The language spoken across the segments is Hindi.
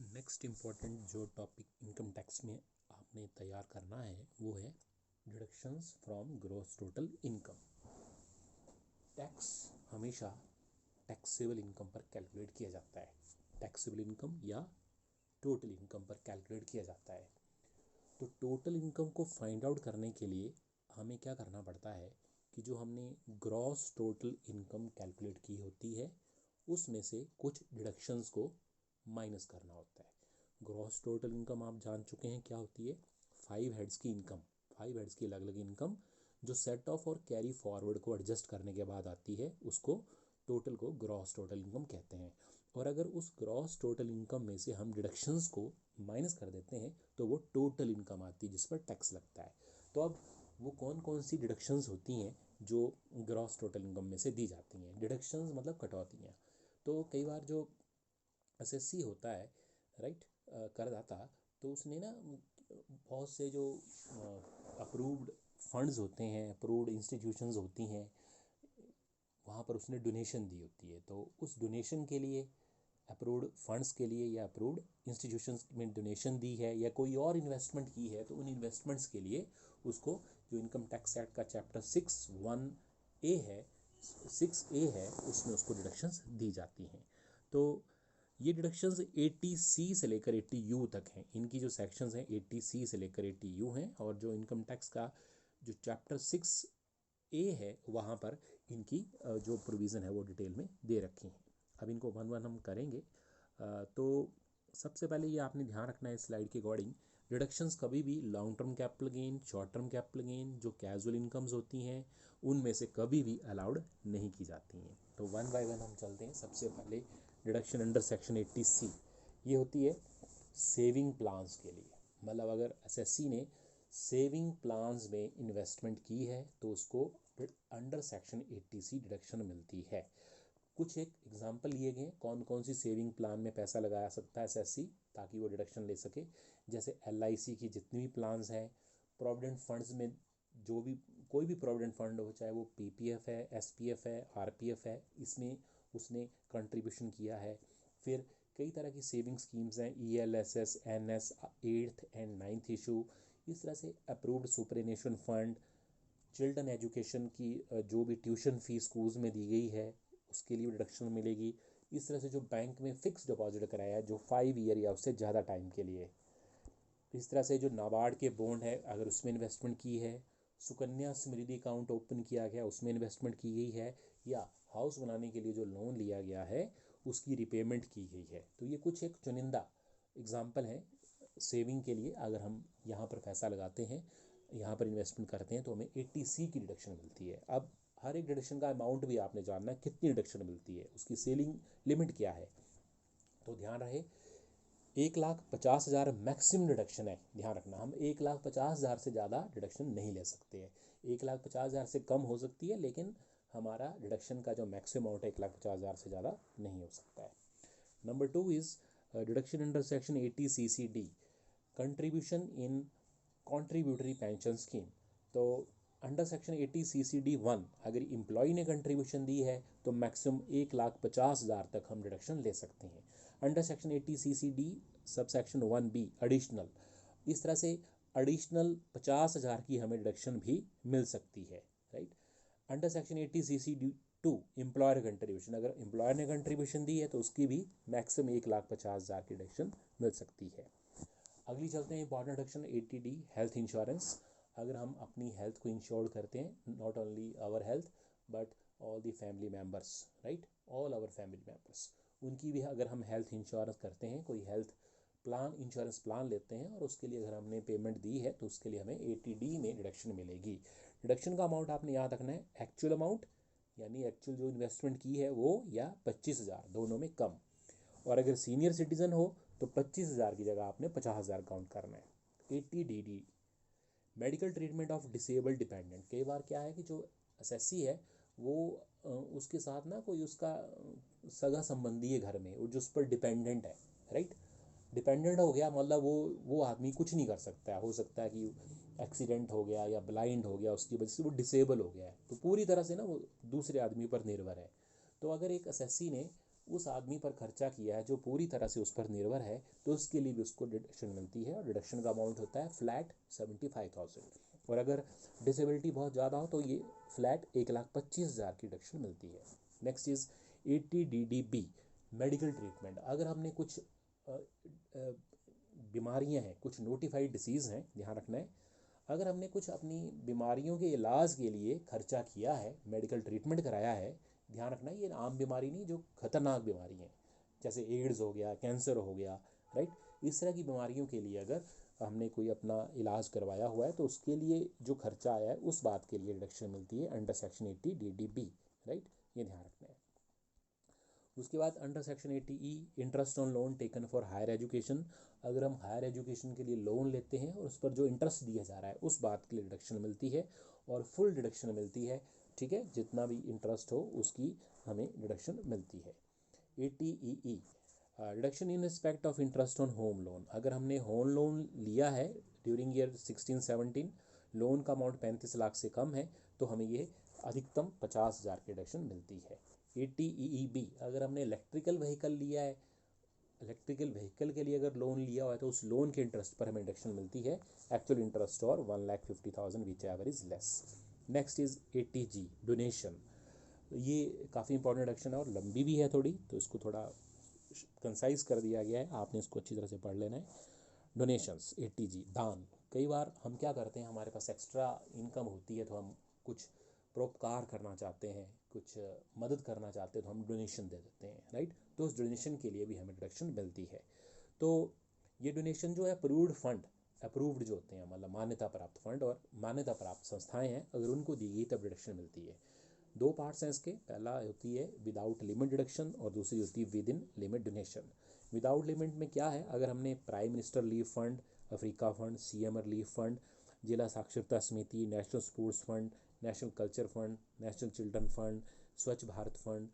नेक्स्ट इम्पॉर्टेंट जो टॉपिक इनकम टैक्स में आपने तैयार करना है वो है deductions from gross total income. Tax हमेशा टैक्सेबल इनकम पर कैलकुलेट किया जाता है, टैक्सेबल इनकम या टोटल इनकम पर कैलकुलेट किया जाता है। तो टोटल इनकम को फाइंड आउट करने के लिए हमें क्या करना पड़ता है कि जो हमने ग्रॉस टोटल इनकम कैलकुलेट की होती है उसमें से कुछ डिडक्शंस को माइनस करना होता है। ग्रॉस टोटल इनकम आप जान चुके हैं क्या होती है। 5 हेड्स की इनकम, 5 हेड्स की अलग अलग इनकम जो सेट ऑफ और कैरी फॉरवर्ड को एडजस्ट करने के बाद आती है उसको टोटल को ग्रॉस टोटल इनकम कहते हैं। और अगर उस ग्रॉस टोटल इनकम में से हम डिडक्शंस को माइनस कर देते हैं तो वो टोटल इनकम आती है जिस पर टैक्स लगता है। तो अब वो कौन कौन सी डिडक्शंस होती हैं जो ग्रॉस टोटल इनकम में से दी जाती हैं। डिडक्शंस मतलब कटौतियाँ। तो कई बार जो एसएससी होता है, राइट, करदाता, तो उसने ना बहुत से जो अप्रूव्ड फंड्स होते हैं, अप्रूव्ड इंस्टीट्यूशंस होती हैं, वहाँ पर उसने डोनेशन दी होती है। तो उस डोनेशन के लिए, अप्रूव्ड फंड्स के लिए या अप्रूव्ड इंस्टीट्यूशंस में डोनेशन दी है या कोई और इन्वेस्टमेंट की है तो उन इन्वेस्टमेंट्स के लिए उसको जो इनकम टैक्स एक्ट का चैप्टर 6(1)(a) है, 6(a) है, उसमें उसको डिडक्शंस दी जाती हैं। तो ये डिडक्शंस 80C से लेकर 80U तक हैं। इनकी जो सेक्शंस हैं 80C से लेकर 80U हैं। और जो इनकम टैक्स का जो चैप्टर 6(a) है वहाँ पर इनकी जो प्रोविज़न है वो डिटेल में दे रखी हैं। अब इनको वन वन हम करेंगे। तो सबसे पहले ये आपने ध्यान रखना है इस स्लाइड के अकॉर्डिंग, डिडक्शंस कभी भी long term capital gain, short term capital gain जो कैजुअल इनकम्स होती हैं उनमें से कभी भी अलाउड नहीं की जाती हैं। तो वन बाय वन हम चलते हैं। सबसे पहले डिडक्शन अंडर सेक्शन 80C ये होती है सेविंग प्लान्स के लिए। मतलब अगर एसएससी ने सेविंग प्लान्स में इन्वेस्टमेंट की है तो उसको अंडर सेक्शन 80C डिडक्शन मिलती है। कुछ एक एग्जांपल लिए गए कौन कौन सी सेविंग प्लान में पैसा लगाया सकता है एसएससी ताकि वो डिडक्शन ले सके। जैसे एलआईसी की जितनी भी प्लान्स हैं, प्रोविडेंट फंड्स में जो भी कोई भी प्रोविडेंट फंड हो, चाहे वो पीपीएफ है, एसपीएफ है, आरपीएफ है, इसमें उसने कंट्रीब्यूशन किया है। फिर कई तरह की सेविंग स्कीम्स हैं, ELSS, NS, 8th and 9th issue, इस तरह से approved superannuation fund, children education की जो भी ट्यूशन फीस स्कूल्स में दी गई है उसके लिए डिडक्शन मिलेगी। इस तरह से जो बैंक में फ़िक्स डिपॉजिट कराया है जो 5 ईयर या उससे ज़्यादा टाइम के लिए, इस तरह से जो नाबार्ड के बॉन्ड है अगर उसमें इन्वेस्टमेंट की है, सुकन्या समृद्धि अकाउंट ओपन किया गया उसमें इन्वेस्टमेंट की गई है, या हाउस बनाने के लिए जो लोन लिया गया है उसकी रिपेमेंट की गई है। तो ये कुछ एक चुनिंदा एग्जाम्पल हैं सेविंग के लिए। अगर हम यहाँ पर पैसा लगाते हैं, यहाँ पर इन्वेस्टमेंट करते हैं तो हमें 80C की डिडक्शन मिलती है। अब हर एक डिडक्शन का अमाउंट भी आपने जानना है कितनी डिडक्शन मिलती है, उसकी सेलिंग लिमिट क्या है। तो ध्यान रहे 1,50,000 मैक्सिमम डिडक्शन है। ध्यान रखना हम 1,50,000 से ज़्यादा डिडक्शन नहीं ले सकते हैं। 1,50,000 से कम हो सकती है लेकिन हमारा डिडक्शन का जो मैक्सिमम अमाउंट है 1,50,000 से ज़्यादा नहीं हो सकता है। Number 2 is deduction under section 80CCD contribution in contributory pension scheme. तो अंडर सेक्शन 80CCD1 अगर एम्प्लॉय ने कंट्रीब्यूशन दी है तो मैक्सिमम 1,50,000 तक हम डिडक्शन ले सकते हैं। Under section 80CCD sub section 1B additional, इस तरह से एडिशनल 50,000 की हमें डिडक्शन भी मिल सकती है, right. Under section 80CCD2 employer contribution, अगर एम्प्लॉयर ने कंट्रीब्यूशन दी है तो उसकी भी मैक्सिमम 1,50,000 की डिडक्शन मिल सकती है। अगली चलते हैं important deduction 80D health insurance. अगर हम अपनी हेल्थ को इंश्योर करते हैं, not only our health but all the family members, right, all our family members, उनकी भी अगर हम हेल्थ इंश्योरेंस करते हैं, कोई हेल्थ प्लान, इंश्योरेंस प्लान लेते हैं और उसके लिए अगर हमने पेमेंट दी है तो उसके लिए हमें 80D में डिडक्शन मिलेगी। डिडक्शन का अमाउंट आपने याद रखना है एक्चुअल अमाउंट, यानी एक्चुअल जो इन्वेस्टमेंट की है वो, या 25,000, दोनों में कम। और अगर सीनियर सिटीज़न हो तो 25,000 की जगह आपने 50,000 काउंट करना है। 80DD medical treatment of disabled dependent. कई बार क्या है कि जो एसएससी है वो उसके साथ ना कोई उसका सगा संबंधी है घर में, वो जो उस पर डिपेंडेंट है, राइट। डिपेंडेंट हो गया मतलब वो आदमी कुछ नहीं कर सकता है। हो सकता है कि एक्सीडेंट हो गया या ब्लाइंड हो गया, उसकी वजह से वो डिसेबल हो गया है, तो पूरी तरह से ना वो दूसरे आदमी पर निर्भर है। तो अगर एक एसएससी ने उस आदमी पर खर्चा किया है जो पूरी तरह से उस पर निर्भर है, तो उसके लिए भी उसको डिडक्शन मिलती है, और डिडक्शन का अमाउंट होता है फ्लैट 75,000। और अगर डिसेबिलिटी बहुत ज़्यादा हो तो ये फ्लैट 1,25,000 की डिडक्शन मिलती है। Next is ATDDB, medical treatment. अगर हमने कुछ बीमारियां हैं, कुछ नोटिफाइड डिसीज़ हैं, ध्यान रखना है, अगर हमने कुछ अपनी बीमारियों के इलाज के लिए खर्चा किया है, मेडिकल ट्रीटमेंट कराया है, ध्यान रखना ये आम बीमारी नहीं, जो खतरनाक बीमारी हैं, जैसे एड्स हो गया, कैंसर हो गया, राइट, इस तरह की बीमारियों के लिए अगर हमने कोई अपना इलाज करवाया हुआ है तो उसके लिए जो खर्चा आया है उस बात के लिए डिडक्शन मिलती है अंडर सेक्शन 80DDB, राइट, ये ध्यान रखना है। उसके बाद under section 80E, interest on loan taken for higher education. अगर हम हायर एजुकेशन के लिए लोन लेते हैं और उस पर जो इंटरेस्ट दिया जा रहा है उस बात के लिए डिडक्शन मिलती है, और फुल डिडक्शन मिलती है, ठीक है, जितना भी इंटरेस्ट हो उसकी हमें डिडक्शन मिलती है। 80EE, deduction in respect of interest on home loan. अगर हमने होम लोन लिया है ड्यूरिंग ईयर 16-17, लोन का अमाउंट 35 लाख से कम है, तो हमें ये अधिकतम 50,000 की डिडक्शन मिलती है। 80EEB, अगर हमने इलेक्ट्रिकल व्हीकल लिया है, इलेक्ट्रिकल व्हीकल के लिए अगर लोन लिया हुआ है तो उस लोन के इंटरेस्ट पर हमें डिडक्शन मिलती है, एक्चुअल इंटरेस्ट और 1,50,000 which ever is less. Next is 80G, donation. ये काफ़ी इंपॉर्टेंट डिडक्शन है और लंबी भी है थोड़ी, तो इसको थोड़ा कंसाइज कर दिया गया है, आपने इसको अच्छी तरह से पढ़ लेना है। डोनेशंस 80G, दान। कई बार हम क्या करते हैं, हमारे पास एक्स्ट्रा इनकम होती है तो हम कुछ परोपकार करना चाहते हैं, कुछ मदद करना चाहते हैं, तो हम डोनेशन दे देते हैं, राइट, तो उस डोनेशन के लिए भी हमें डिडक्शन मिलती है। तो ये डोनेशन जो है अप्रूव्ड फंड, अप्रूव्ड जो होते हैं, मतलब मान्यता प्राप्त फंड और मान्यता प्राप्त संस्थाएं हैं, अगर उनको दी गई तब डिडक्शन मिलती है। दो पार्ट्स हैं इसके, पहला होती है विदाउट लिमिट डिडक्शन और दूसरी होती है with in limit donation. Without limit में क्या है, अगर हमने prime minister leave fund, Africa fund, CM relief fund, जिला साक्षरता समिति, national sports fund, national culture fund, national children fund, स्वच्छ भारत फंड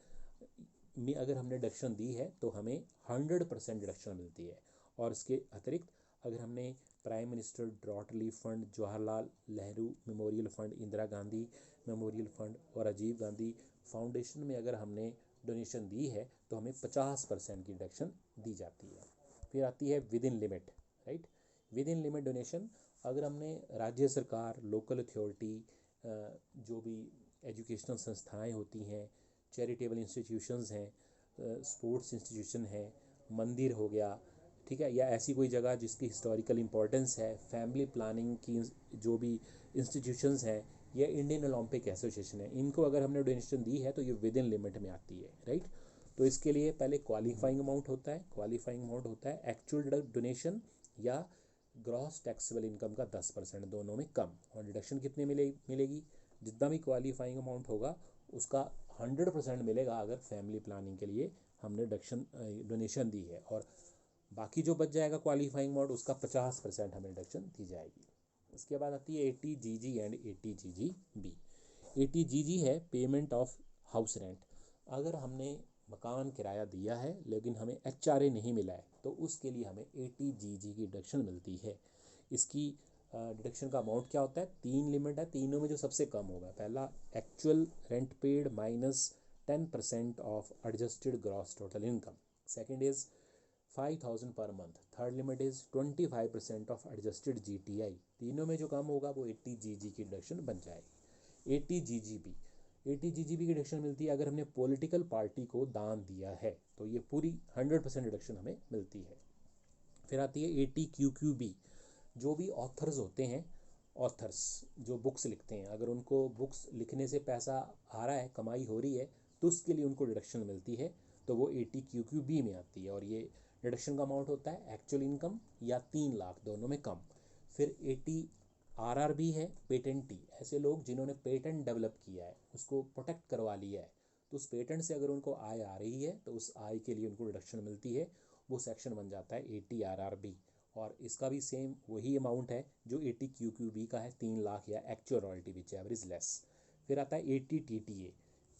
में अगर हमने डिडक्शन दी है तो हमें 100% डिडक्शन मिलती है। और इसके अतिरिक्त अगर हमने prime minister drought relief fund, Jawaharlal Nehru memorial fund, Indira Gandhi memorial fund और राजीव गांधी फाउंडेशन में अगर हमने डोनेशन दी है तो हमें 50% की डिडक्शन दी जाती है। फिर आती है with in limit, right, with in limit donation. अगर हमने राज्य सरकार, लोकल अथॉरिटी, जो भी एजुकेशनल संस्थाएं होती हैं, चैरिटेबल इंस्टीट्यूशंस हैं, स्पोर्ट्स इंस्टीट्यूशन है, मंदिर हो गया, ठीक है, या ऐसी कोई जगह जिसकी हिस्टोरिकल इम्पोर्टेंस है, फैमिली प्लानिंग की जो भी इंस्टीट्यूशंस हैं, या इंडियन ओलंपिक एसोसिएशन है, इनको अगर हमने डोनेशन दी है तो ये विद इन लिमिट में आती है, राइट। तो इसके लिए पहले क्वालिफाइंग अमाउंट होता है, क्वालिफाइंग अमाउंट होता है एक्चुअल डोनेशन या ग्रॉस टैक्सेबल इनकम का 10%, दोनों में कम। और डिडक्शन कितने मिलेगी, जितना भी क्वालिफाइंग अमाउंट होगा उसका 100% मिलेगा अगर फैमिली प्लानिंग के लिए हमने डोनेशन दी है, और बाकी जो बच जाएगा क्वालिफाइंग अमाउंट उसका 50% हमें डिडक्शन दी जाएगी। इसके बाद आती है 80GG एंड 80GGB। 80GG है पेमेंट ऑफ हाउस रेंट। अगर हमने मकान किराया दिया है लेकिन हमें HRA नहीं मिला है तो उसके लिए हमें 80GG की डिडक्शन मिलती है। इसकी डिडक्शन का अमाउंट क्या होता है, 3 लिमिट है, तीनों में जो सबसे कम होगा, पहला actual rent paid minus 10% of adjusted gross total income, second is 5,000 per month, third limit is 25% of adjusted GTI, तीनों में जो कम होगा वो 80GG की डिडक्शन बन जाएगी। 80GGB, 80GGB की डिडक्शन मिलती है अगर हमने पॉलिटिकल पार्टी को दान दिया है तो ये पूरी 100% डिडक्शन हमें मिलती है। फिर आती है 80QQB, जो भी ऑथर्स होते हैं, ऑथर्स जो बुक्स लिखते हैं, अगर उनको बुक्स लिखने से पैसा आ रहा है, कमाई हो रही है, तो उसके लिए उनको डिडक्शन मिलती है, तो वो 80QQB में आती है, और ये डिडक्शन का अमाउंट होता है एक्चुअल इनकम या 3 लाख, दोनों में कम। फिर 80RRB है पेटेंटी, ऐसे लोग जिन्होंने पेटेंट डेवलप किया है, उसको प्रोटेक्ट करवा लिया है, तो उस पेटेंट से अगर उनको आय आ रही है तो उस आय के लिए उनको डिडक्शन मिलती है, वो सेक्शन बन जाता है 80RRB, और इसका भी सेम वही अमाउंट है जो 80QQB का है, 3 लाख या एक्चुअल रॉयल्टी विच एवरेज लेस। फिर आता है 80TTA,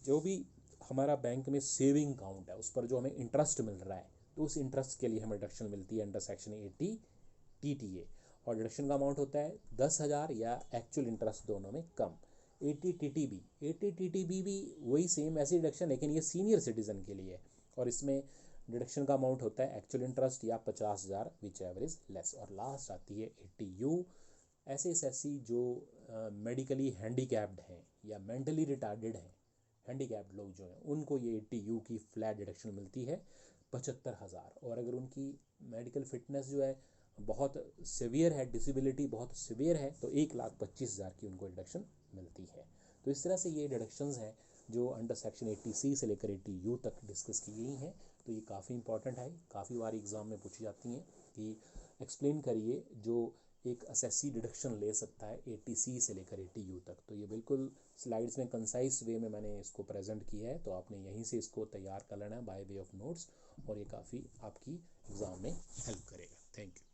जो भी हमारा बैंक में सेविंग अकाउंट है उस पर जो हमें इंटरेस्ट मिल रहा है, तो उस इंटरेस्ट के लिए हमें डिडक्शन मिलती है अंडर सेक्शन 80TTA, और डिडक्शन का अमाउंट होता है 10,000 या एक्चुअल इंटरेस्ट, दोनों में कम। 80TTB, 80TTB भी वही सेम ऐसी डिडक्शन, लेकिन ये सीनियर सिटीजन के लिए है, और इसमें डिडक्शन का अमाउंट होता है एक्चुअल इंटरेस्ट या 50,000 विच एवर इज़ लेस। और लास्ट आती है 80U। ऐसे एसएससी जो मेडिकली हैंडीकैप्ड हैं या मेंटली रिटार्डेड हैं, हैंडीकैप्ड लोग जो हैं, उनको ये 80U की फ्लैट डिडक्शन मिलती है 75,000। और अगर उनकी मेडिकल फिटनेस जो है बहुत सिवियर है, डिसेबिलिटी बहुत सिवियर है, तो 1,25,000 की उनको डिडक्शन मिलती है। तो इस तरह से ये डिडक्शंस हैं जो अंडर सेक्शन 80C से लेकर 80U तक डिस्कस की गई हैं। तो ये काफ़ी इंपॉर्टेंट है, काफ़ी बार एग्ज़ाम में पूछी जाती हैं कि एक्सप्लेन करिए जो एक एसएससी डिडक्शन ले सकता है 80C से लेकर 80U तक। तो ये बिल्कुल स्लाइड्स में कंसाइज वे में मैंने इसको प्रेजेंट किया है, तो आपने यहीं से इसको तैयार कर लेना है बाय वे ऑफ नोट्स, और ये काफ़ी आपकी एग्ज़ाम में हेल्प करेगा। Thank you.